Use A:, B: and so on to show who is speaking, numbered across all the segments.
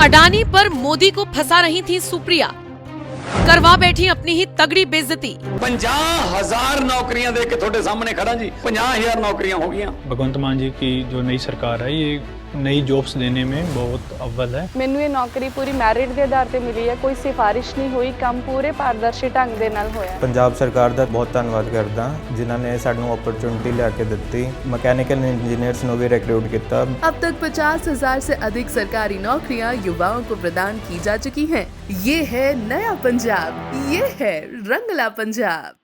A: अडानी पर मोदी को फंसा रही थी सुप्रिया, करवा बैठी अपनी ही तगड़ी बेइज्जती।
B: 50,000 नौकरियां दे के थोड़े सामने खड़ा जी, 50,000 नौकरियां हो गई।
C: भगवंत मान जी की जो नई सरकार है ये नई जॉब्स देने में बहुत अव्वल है।
D: ਮੈਨੂੰ ਇਹ ਨੌਕਰੀ ਪੂਰੀ ਮੈਰਿਟ ਦੇ ਆਧਾਰ ਤੇ ਮਿਲੀ ਹੈ, ਕੋਈ ਸਿਫਾਰਿਸ਼ ਨਹੀਂ ਹੋਈ, ਕੰਮ ਪੂਰੇ ਪਾਰਦਰਸ਼ੀ ਢੰਗ ਦੇ ਨਾਲ ਹੋਇਆ।
E: ਪੰਜਾਬ ਸਰਕਾਰ ਦਾ ਬਹੁਤ ਧੰਨਵਾਦ ਕਰਦਾ ਜਿਨ੍ਹਾਂ ਨੇ ਸਾਨੂੰ ਓਪਰਚੁਨਿਟੀ ਲਿਆ ਕੇ ਦਿੱਤੀ। मैकेनिकल इंजीनियर्स ਨੂੰ ਵੀ रिक्रूट किया।
F: अब तक 50,000 से अधिक सरकारी नौकरियां युवाओं को प्रदान की जा चुकी हैं। ये है नया पंजाब, ये है रंगला पंजाब।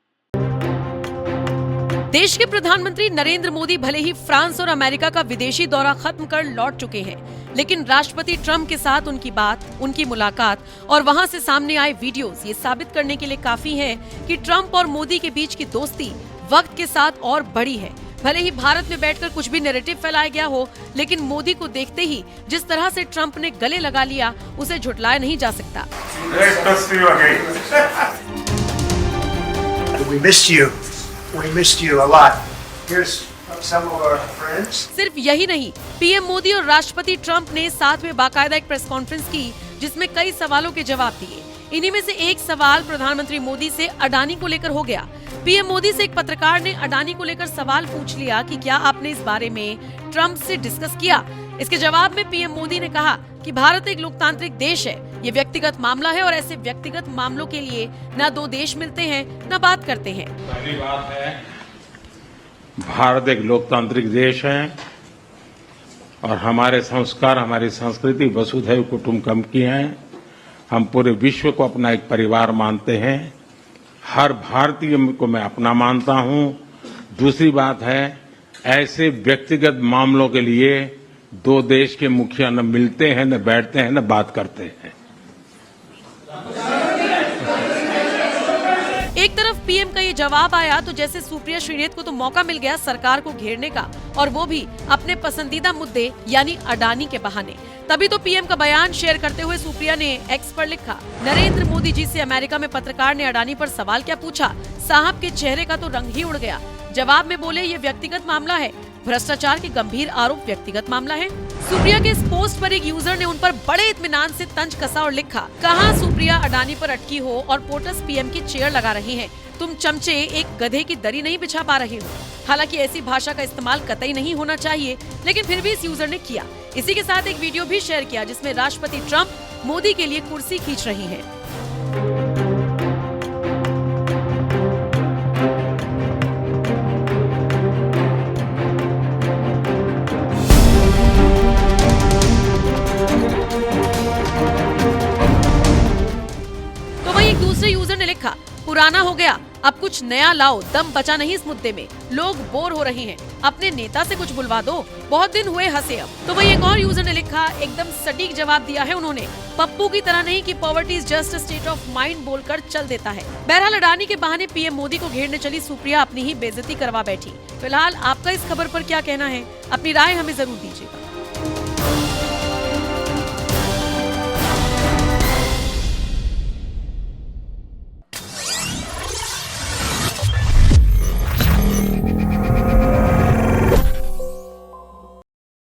A: देश के प्रधानमंत्री नरेंद्र मोदी भले ही फ्रांस और अमेरिका का विदेशी दौरा खत्म कर लौट चुके हैं, लेकिन राष्ट्रपति ट्रंप के साथ उनकी बात, उनकी मुलाकात और वहां से सामने आए वीडियोस ये साबित करने के लिए काफी है कि ट्रंप और मोदी के बीच की दोस्ती वक्त के साथ और बढ़ी है। भले ही भारत में बैठकर कुछ भी नैरेटिव फैलाया गया हो, लेकिन मोदी को देखते ही जिस तरह से ट्रंप ने गले लगा लिया, उसे झुटलाया नहीं जा सकता।
G: We missed you a lot. Here's some of our friends.
A: सिर्फ यही नहीं, पीएम मोदी और राष्ट्रपति ट्रंप ने साथ में बाकायदा एक प्रेस कॉन्फ्रेंस की जिसमें कई सवालों के जवाब दिए। इन्हीं में से एक सवाल प्रधानमंत्री मोदी से अडानी को लेकर हो गया। पीएम मोदी से एक पत्रकार ने अडानी को लेकर सवाल पूछ लिया कि क्या आपने इस बारे में ट्रंप से डिस्कस किया। इसके जवाब में पीएम मोदी ने कहा कि भारत एक लोकतांत्रिक देश है, ये व्यक्तिगत मामला है और ऐसे व्यक्तिगत मामलों के लिए न दो देश मिलते हैं न बात करते हैं।
H: पहली बात है, भारत एक लोकतांत्रिक देश है और हमारे संस्कार, हमारी संस्कृति वसुधैव कुटुंबकम की है। हम पूरे विश्व को अपना एक परिवार मानते हैं। हर भारतीय को मैं अपना मानता हूं। दूसरी बात है, ऐसे व्यक्तिगत मामलों के लिए दो देश के मुखिया न मिलते हैं, न बैठते हैं, न बात करते हैं।
A: एक तरफ पीएम का ये जवाब आया तो जैसे सुप्रिया श्रीनेत को तो मौका मिल गया सरकार को घेरने का, और वो भी अपने पसंदीदा मुद्दे यानी अडानी के बहाने। तभी तो पीएम का बयान शेयर करते हुए सुप्रिया ने एक्स पर लिखा, नरेंद्र मोदी जी से अमेरिका में पत्रकार ने अडानी पर सवाल क्या पूछा, साहब के चेहरे का तो रंग ही उड़ गया। जवाब में बोले ये व्यक्तिगत मामला है, भ्रष्टाचार के गंभीर आरोप व्यक्तिगत मामला है। सुप्रिया के इस पोस्ट पर एक यूजर ने उन पर बड़े इत्मीनान से तंज कसा और लिखा, कहां सुप्रिया अडानी पर अटकी हो और पोटस पीएम की चेयर लगा रही हैं। तुम चमचे एक गधे की दरी नहीं बिछा पा रहे हो। हालांकि ऐसी भाषा का इस्तेमाल कतई नहीं होना चाहिए, लेकिन फिर भी इस यूजर ने किया। इसी के साथ एक वीडियो भी शेयर किया जिसमें राष्ट्रपति ट्रंप मोदी के लिए कुर्सी खींच रही हैं। दूसरे यूजर ने लिखा, पुराना हो गया, अब कुछ नया लाओ, दम बचा नहीं इस मुद्दे में, लोग बोर हो रहे हैं, अपने नेता से कुछ बुलवा दो, बहुत दिन हुए हंसे अब। तो वही एक और यूजर ने लिखा, एकदम सटीक जवाब दिया है उन्होंने, पप्पू की तरह नहीं कि poverty is just a state of mind बोलकर चल देता है। बहरहाल अडानी के बहाने पीएम मोदी को घेरने चली सुप्रिया अपनी ही बेइज्जती करवा बैठी। फिलहाल आपका इस खबर पर क्या कहना है, अपनी राय हमें जरूर दीजिएगा।